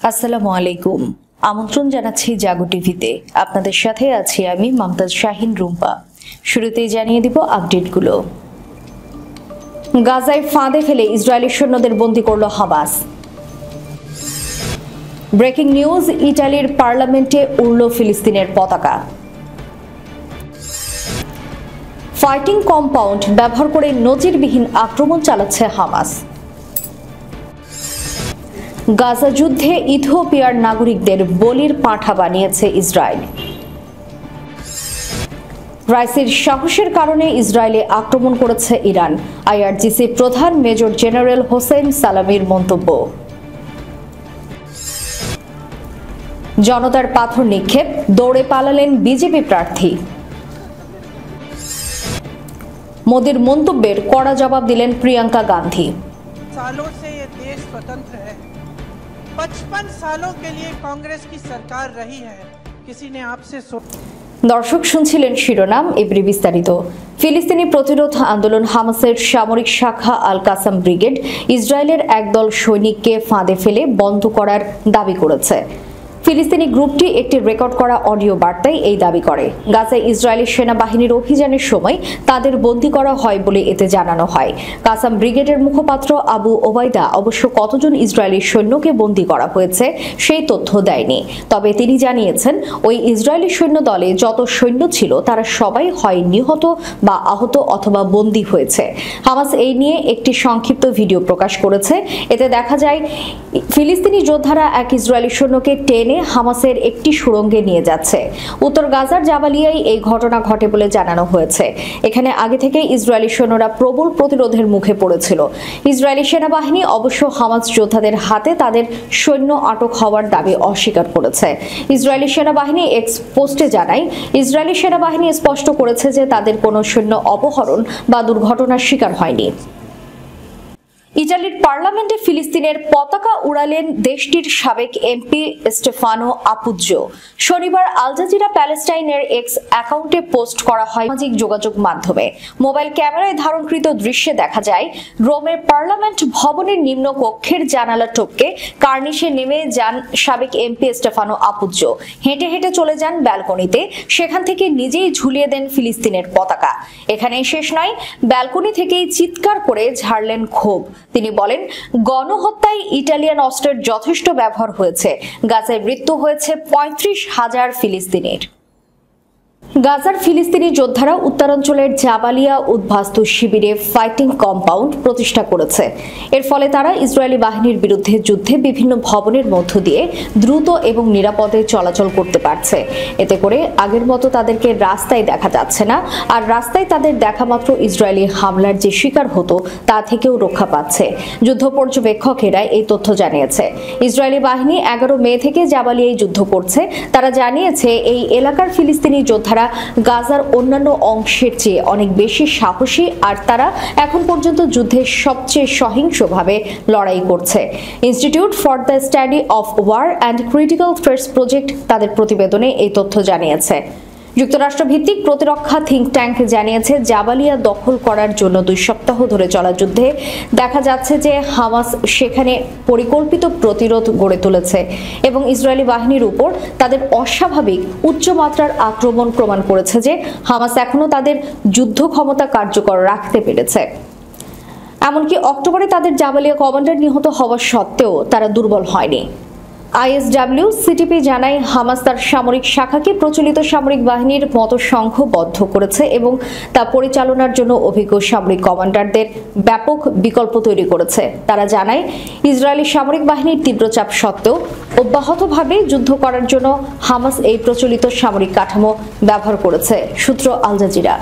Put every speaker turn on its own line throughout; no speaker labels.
আসসালামু আলাইকুম। আমন্ত্রণ জানাচ্ছি জাগো টিভিতে। আপনাদের সাথে আছি আমি মমতাজ শাহিন রুম্পা। শুরুতেই জানিয়ে দিব আপডেটগুলো। গাজায় ফাঁদে ফেলে ইসরায়েলি সৈন্যদের বন্দী করল হামাস। ব্রেকিং নিউজ, ইটালির পার্লামেন্টে উড়ল ফিলিস্তিনের পতাকা। ফাইটিং কম্পাউন্ড ব্যবহার করে নজিরবিহীন আক্রমণ চালাচ্ছে হামাস। গাজা যুদ্ধে ইথিওপিয়ার নাগরিকদের বলির পাঁঠা বানিয়েছে ইসরায়েল। রাইসির সাহসের কারণে ইসরায়েলে আক্রমণ করেছে ইরান, আইআরজিসি প্রধান মেজর জেনারেল হোসেন সালামির মন্তব্য। জনতার পাথর নিক্ষেপ, দৌড়ে পালালেন বিজেপি প্রার্থী। মোদির মন্তব্যের কড়া জবাব দিলেন প্রিয়াঙ্কা গান্ধী।
55 सालों के लिए कांग्रेस की सरकार रही है। किसी ने आपसे
দর্শক শুনছিলেন শিরোনাম, এবারে বিস্তারিত। ফিলিস্তিনি প্রতিরোধ আন্দোলন হামাসের সামরিক শাখা আল কাসাম ব্রিগেড ইসরায়েলের একদল সৈনিককে ফাঁদে ফেলে বন্ধ করার দাবি করেছে। ফিলিস্তিনি গ্রুপটি একটি রেকর্ড করা অডিও বার্তায় এই দাবি করে। গাজায় ইসরায়েলি সেনাবাহিনীর অভিযানের সময় তাদের বন্দী করা হয় বলে এতে জানানো হয়। কাসাম ব্রিগেডের মুখপাত্র আবু ওবায়দা অবশ্য কতজন ইসরায়েলি সৈন্যকে বন্দী করা হয়েছে সেই তথ্য দেয়নি। তবে তিনি জানিয়েছেন, ওই ইসরায়েলি সৈন্য দলে যত সৈন্য ছিল তারা সবাই হয় নিহত বা আহত অথবা বন্দী হয়েছে। হামাস এই নিয়ে একটি সংক্ষিপ্ত ভিডিও প্রকাশ করেছে। এতে দেখা যায় ফিলিস্তিনি যোদ্ধারা এক ইসরায়েলি সৈন্যকে টেনে হামাসের একটি সুড়ঙ্গে নিয়ে যাচ্ছে। উত্তর গাজার জাবালিয়ায় এই ঘটনা ঘটে বলে জানানো হয়েছে। এখানে আগে থেকে ইসরায়েলি সৈন্যরা প্রবল প্রতিরোধের মুখে পড়েছিল। ইসরায়েলি সেনাবাহিনী অবশ্য হামাস যোদ্ধাদের হাতে তাদের সৈন্য আটক হওয়ার দাবি অস্বীকার করেছে। ইসরায়েলি সেনাবাহিনী এক্স পোস্টে জানায়, ইসরায়েলি সেনাবাহিনী স্পষ্ট করেছে যে তাদের কোনো সৈন্য অপহরণ বা দুর্ঘটনার শিকার হয়নি। ইটালির পার্লামেন্টে ফিলিস্তিনের পতাকা উড়ালেন দেশটির সাবেক এমপি স্টেফানো আপুজ্জো। শনিবার আল জাজিরা প্যালেস্টাইনের এক্স অ্যাকাউন্টে পোস্ট করা হয় সামাজিক যোগাযোগ মাধ্যমে। মোবাইল ক্যামেরায় ধারণকৃত দৃশ্যে দেখা যায় রোমের পার্লামেন্ট ভবনের নিম্ন কক্ষের জানালা টপকে কার্নিশে নেমে যান সাবেক এমপি স্টেফানো আপুজ্জো। হেঁটে হেঁটে চলে যান ব্যালকনিতে, সেখান থেকে নিজেই ঝুলিয়ে দেন ফিলিস্তিনের পতাকা। এখানেই শেষ নয়, ব্যালকনি থেকেই চিৎকার করে ঝাড়লেন ক্ষোভ। তিনি বলেন, গণহত্যায় ইটালিয়ান অস্ত্রের যথেষ্ট ব্যবহার হয়েছে। গাজায় মৃত্যু হয়েছে 35,000 ফিলিস্তিনির। গাজার ফিলিস্তিনি যোদ্ধারা উত্তরাঞ্চলের জাবালিয়া উদ্বাস্তু শিবিরে ফাইটিং কম্পাউন্ড প্রতিষ্ঠা করেছে। এর ফলে তারা ইসরায়েলি বাহিনীর বিরুদ্ধে যুদ্ধে বিভিন্ন ভবনের মধ্য দিয়ে দ্রুত এবং নিরাপদে চলাচল করতে পারছে। এতে করে আগের মতো তাদেরকে রাস্তায় দেখা যাচ্ছে না, আর রাস্তায় তাদের দেখা মাত্র ইসরায়েলি হামলার যে শিকার হতো তা থেকেও রক্ষা পাচ্ছে। যুদ্ধ পর্যবেক্ষকেরা এই তথ্য জানিয়েছে। ইসরায়েলি বাহিনী 11 মে থেকে জাবালিয়ায় যুদ্ধ করছে। তারা জানিয়েছে এই এলাকার ফিলিস্তিনি যোদ্ধারা গাজার অন্যান্য অংশের চেয়ে অনেক বেশি সাহসী, আর তারা এখন পর্যন্ত যুদ্ধে সবচেয়ে সহিংসভাবে লড়াই করছে। Institute for the Study of War and Critical Threats Project তাদের প্রতিবেদনে এই তথ্য জানিয়েছে। যুক্তরাষ্ট্র ভিত্তিক প্রতিরক্ষা থিঙ্ক ট্যাঙ্ক জানিয়েছে, জাবালিয়া দখল করার জন্য 2 সপ্তাহ ধরে চলা যুদ্ধে দেখা যাচ্ছে যে হামাস সেখানে পরিকল্পিত প্রতিরোধ গড়ে তুলেছে এবং ইসরায়েলি বাহিনীর উপর তাদের অস্বাভাবিক উচ্চমাত্রার আক্রমণ প্রমাণ করেছে যে হামাস এখনও তাদের যুদ্ধ ক্ষমতা কার্যকর রাখতে পেরেছে। এমনকি অক্টোবরে তাদের জাবালিয়া কমান্ডার নিহত হওয়া সত্ত্বেও তারা দুর্বল হয়নি। আইএসডব্লিউ সিটিপি জানায়, হামাস তার সামরিক শাখাকে প্রচলিত সামরিক বাহিনীর মতো সংঘবদ্ধ করেছে এবং তা পরিচালনার জন্য অভিজ্ঞ সামরিক কমান্ডারদের ব্যাপক বিকল্প তৈরি করেছে। তারা জানায়, ইসরায়েলি সামরিক বাহিনীর তীব্র চাপ সত্ত্বেও অব্যাহতভাবে যুদ্ধ করার জন্য হামাস এই প্রচলিত সামরিক কাঠামো ব্যবহার করেছে। সূত্র আল জাজিরা।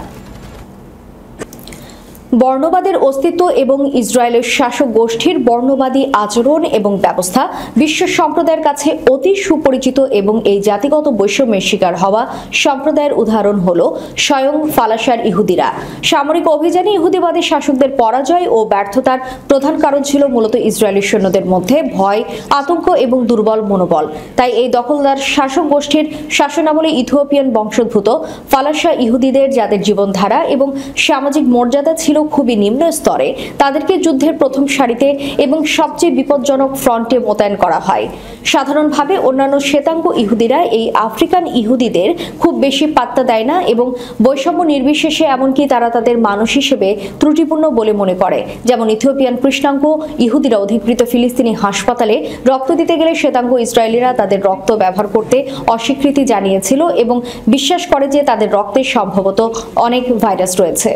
বর্ণবাদের অস্তিত্ব এবং ইসরায়েলের শাসক গোষ্ঠীর বর্ণবাদী আচরণ এবং ব্যবস্থা বিশ্ব সম্প্রদায়ের কাছে অতি সুপরিচিত এবং এই জাতিগত বৈষম্যের শিকার হওয়া সম্প্রদায়ের উদাহরণ হল স্বয়ং ফালাসার ইহুদিরা। সামরিক অভিযানে ইহুদিবাদী শাসকদের পরাজয় ও ব্যর্থতার প্রধান কারণ ছিল মূলত ইসরায়েলি সৈন্যদের মধ্যে ভয়, আতঙ্ক এবং দুর্বল মনোবল। তাই এই দখলদার শাসক গোষ্ঠীর শাসনামলে ইথিওপিয়ান বংশোদ্ভূত ফালাসা ইহুদিদের, যাদের জীবনধারা এবং সামাজিক মর্যাদা ছিল ছিল খুবই নিম্ন স্তরে, তাদেরকে যুদ্ধের প্রথম সারিতে এবং সবচেয়ে বিপজ্জনক ফ্রন্টে মোতায়েন করা হয়। সাধারণভাবে অন্যান্য শ্বেতাঙ্গ ইহুদিরা এই আফ্রিকান ইহুদিদের খুব বেশি পাত্তা দেয় না এবং বৈষম্য নির্বিশেষে এমনকি তারা তাদের মানুষ হিসেবে ত্রুটিপূর্ণ বলে মনে করে। যেমন ইথিওপিয়ান কৃষ্ণাঙ্গ ইহুদিরা অধিকৃত ফিলিস্তিনি হাসপাতালে রক্ত দিতে গেলে শ্বেতাঙ্গ ইসরায়েলিরা তাদের রক্ত ব্যবহার করতে অস্বীকৃতি জানিয়েছিল এবং বিশ্বাস করে যে তাদের রক্তে সম্ভবত অনেক ভাইরাস রয়েছে।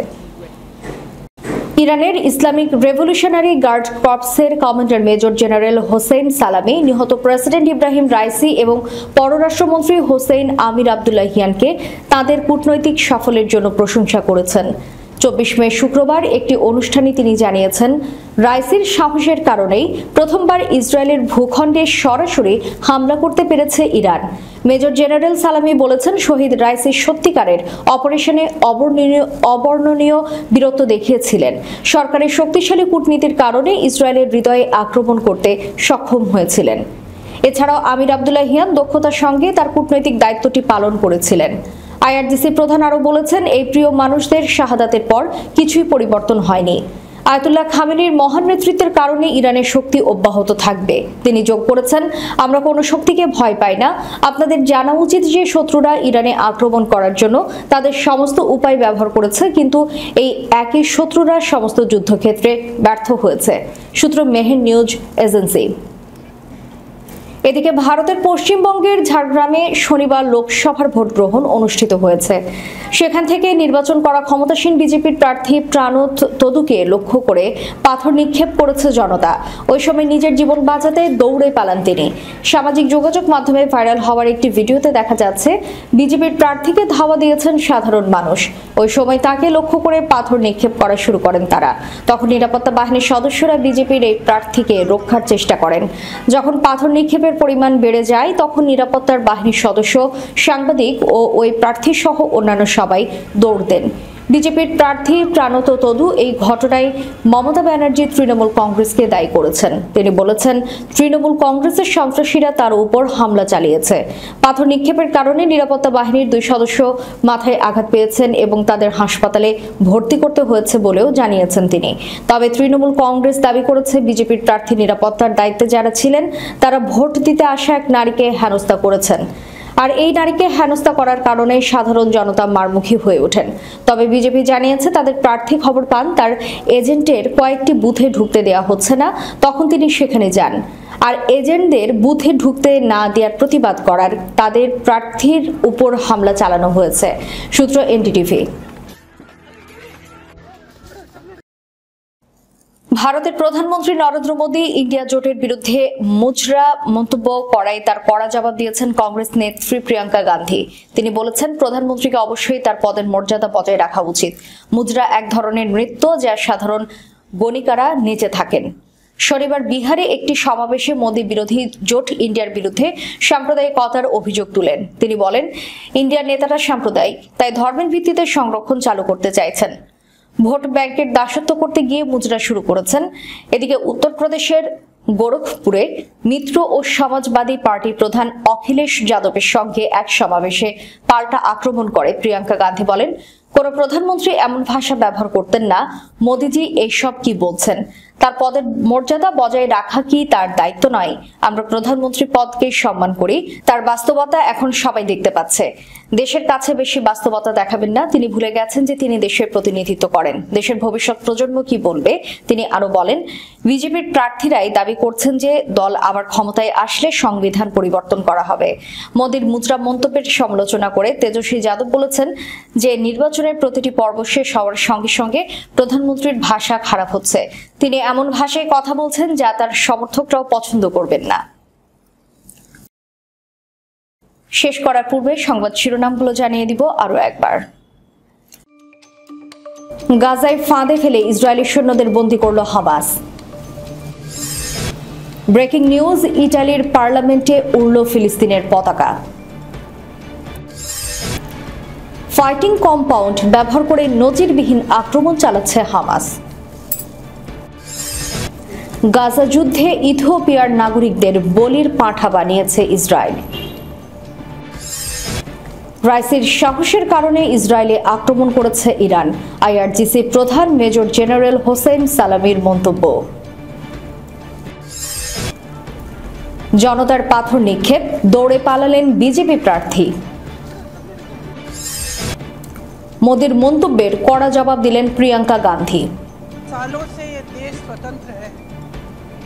ইরানের ইসলামিক রেভলিউশনারি গার্ড কর্পসের commander major general Hossein Salami নিহত প্রেসিডেন্ট ইব্রাহিম রাইসি এবং পররাষ্ট্রমন্ত্রী হোসেইন আমির আবদুল্লাহিয়ানকে তাদের কূটনৈতিক সাফল্যের জন্য প্রশংসা করেছেন। 24 মে শুক্রবার একটি অনুষ্ঠানে তিনি জানিয়েছেন, রাইসির সাহসের কারণেই প্রথমবার ইসরায়েলের ভূখণ্ডে সরাসরি হামলা করতে পেরেছে ইরান। মেজর জেনারেল সালামি বলেছেন, শহীদ রাইসি সত্যিকারের অপারেশনে অবর্ণনীয় বীরত্ব দেখিয়েছিলেন। সরকারের শক্তিশালী কূটনীতির কারণে ইসরায়েলের হৃদয়ে আক্রমণ করতে সক্ষম হয়েছিলেন। এছাড়াও আমির আবদুল্লাহিয়ান দক্ষতার সঙ্গে তার কূটনৈতিক দায়িত্বটি পালন করেছিলেন। আইআরজিসি প্রধান আরও বলেছেন, এই প্রিয় মানুষদের শাহাদাতের পর কিছুই পরিবর্তন হয়নি। আয়াতুল্লাহ খামেনির মহান নেতৃত্বের কারণে ইরানের শক্তি অব্যাহত থাকবে। তিনি যোগ করেছেন, আমরা কোনো শক্তিকে ভয় পাই না। আপনাদের জানা উচিত যে শত্রুরা ইরানে আক্রমণ করার জন্য তাদের সমস্ত উপায় ব্যবহার করেছে, কিন্তু এই একই শত্রুরা সমস্ত যুদ্ধক্ষেত্রে ব্যর্থ হয়েছে। সূত্র মেহের নিউজ এজেন্সি। এদিকে ভারতের পশ্চিমবঙ্গের ঝাড়গ্রামে শনিবার লোকসভার ভোট গ্রহণ অনুষ্ঠিত হয়েছে। সেখান থেকে নির্বাচন করা ক্ষমতাসীন বিজেপির প্রার্থী প্রাণত তদুকে লক্ষ্য করে পাথর নিক্ষেপ করেছে জনতা। ওই সময় নিজের জীবন বাঁচাতে দৌড়ে পালান তিনি। সামাজিক যোগাযোগ মাধ্যমে ভাইরাল হওয়ার একটি ভিডিওতে দেখা যাচ্ছে, বিজেপির প্রার্থীকে ধাওয়া দিয়েছেন সাধারণ মানুষ। ওই সময় তাকে লক্ষ্য করে পাথর নিক্ষেপ করা শুরু করেন তারা। তখন নিরাপত্তা বাহিনীর সদস্যরা বিজেপির এই প্রার্থীকে রক্ষার চেষ্টা করেন। যখন পাথর নিক্ষেপের পরিমাণ বেড়ে যায়, তখন নিরাপত্তার বাহিনীর সদস্য, সাংবাদিক ও ওই প্রার্থী সহ অন্যান্য সবাই দৌড় দেন। বিজেপির প্রার্থী প্রাণত তদু এই ঘটনায় মমতা ব্যানার্জি তৃণমূল কংগ্রেসকে দায়ী করেছেন। তিনি বলেছেন, তৃণমূল কংগ্রেসের সন্ত্রাসীরা তার উপর হামলা চালিয়েছে। পাথর নিক্ষেপের কারণে নিরাপত্তা বাহিনীর 2 সদস্য মাথায় আঘাত পেয়েছেন এবং তাদের হাসপাতালে ভর্তি করতে হয়েছে বলেও জানিয়েছেন তিনি। তবে তৃণমূল কংগ্রেস দাবি করেছে, বিজেপির প্রার্থী নিরাপত্তার দায়িত্বে যারা ছিলেন তারা ভোট দিতে আসা এক নারীকে হেনস্থা করেছেন। আর এই নারীকে হেনস্থা করার কারণে সাধারণ জনতা মারমুখী হয়ে ওঠেন। তবে বিজেপি জানিয়েছে, তাদের প্রার্থী খবর পান তার এজেন্টের কয়েকটি বুথে ঢুকতে দেওয়া হচ্ছে না, তখন তিনি সেখানে যান। আর এজেন্টদের বুথে ঢুকতে না দেওয়ার প্রতিবাদ করার তাদের প্রার্থীর উপর হামলা চালানো হয়েছে। সূত্র এনডিটিভি। ভারতের প্রধানমন্ত্রী নরেন্দ্র মোদী ইন্ডিয়া জোটের বিরুদ্ধে মুজরা মন্তব্য করায় তার কড়া জবাব দিয়েছেন কংগ্রেস নেত্রী প্রিয়াঙ্কা গান্ধী। তিনি বলেছেন, প্রধানমন্ত্রীকে অবশ্যই তার পদের মর্যাদা বজায় রাখা উচিত। মুজরা এক ধরনের নৃত্য, যা সাধারণ গণিকারা নেচে থাকেন। শনিবার বিহারে একটি সমাবেশে মোদী বিরোধী জোট ইন্ডিয়ার বিরুদ্ধে সাম্প্রদায়িকতার অভিযোগ তুলেন। তিনি বলেন, ইন্ডিয়ার নেতারা সাম্প্রদায়িক, তাই ধর্মের ভিত্তিতে সংরক্ষণ চালু করতে চাইছেন। ভোট ব্যাংকের দাসত্ব করতে গিয়ে মুজরা শুরু করেছেন। এদিকে উত্তরপ্রদেশের গোরখপুরে মিত্র ও সমাজবাদী পার্টি প্রধান অখিলেশ যাদবের সঙ্গে এক সমাবেশে পাল্টা আক্রমণ করে প্রিয়াঙ্কা গান্ধী বলেন, কোন প্রধানমন্ত্রী এমন ভাষা ব্যবহার করতেন না। মোদীজি এইসব কি বলছেন? তার পদের মর্যাদা বজায় রাখা কি তার দায়িত্ব নয়? আমরা প্রধানমন্ত্রী পদকে সম্মান করি, তার বাস্তবতা এখন সবাই দেখতে পাচ্ছে। দেশের কাছে বেশি বাস্তবতা দেখাবেন না। তিনি ভুলে গেছেন যে তিনি দেশের প্রতিনিধিত্ব করেন। দেশের ভবিষ্যৎ প্রজন্ম কি বলবে? তিনি আরো বলেন, বিজেপির প্রার্থীরাই দাবি করছেন যে দল আবার ক্ষমতায় আসলে সংবিধান পরিবর্তন করা হবে। মোদীর মুজরা মন্তব্যের সমালোচনা করে তেজস্বী যাদব বলেছেন যে নির্বাচনের প্রতিটি পর্ব শেষ হওয়ার সঙ্গে সঙ্গে প্রধানমন্ত্রীর ভাষা খারাপ হচ্ছে। তিনি এমন ভাষায় কথা বলছেন যা তার সমর্থকরাও পছন্দ করবেন না। শেষ করার পূর্বে সংবাদ শিরোনামগুলো জানিয়ে দিব আরো একবার। গাজায় ফাঁদে ফেলে ইসরায়েলি সৈন্যদের বন্দী করল হামাস। ব্রেকিং নিউজ, ইটালির পার্লামেন্টে উড়ল ফিলিস্তিনের পতাকা। ফাইটিং কম্পাউন্ড ব্যবহার করে নজিরবিহীন আক্রমণ চালাচ্ছে হামাস। গাজা যুদ্ধে ইথিওপিয়ার নাগরিকদের বলির পাঁঠা বানিয়েছে ইসরায়েল। রাইসির সাহসের কারণে ইসরায়েলে আক্রমণ করেছে ইরান, আইআরজিসি প্রধান মেজর জেনারেল হোসেন সালামির মন্তব্য। জনতার পাথর নিক্ষেপ, দৌড়ে পালালেন বিজেপি প্রার্থী। মোদির মন্তব্যের কড়া জবাব দিলেন প্রিয়াঙ্কা গান্ধী।
सालों से ये देश स्वतंत्र है,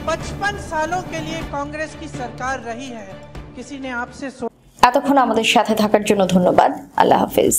55 सालों के लिए कांग्रेस की सरकार रही है, किसी ने आपसे
এতক্ষণ আমাদের সাথে থাকার জন্য ধন্যবাদ। আল্লাহ হাফেজ।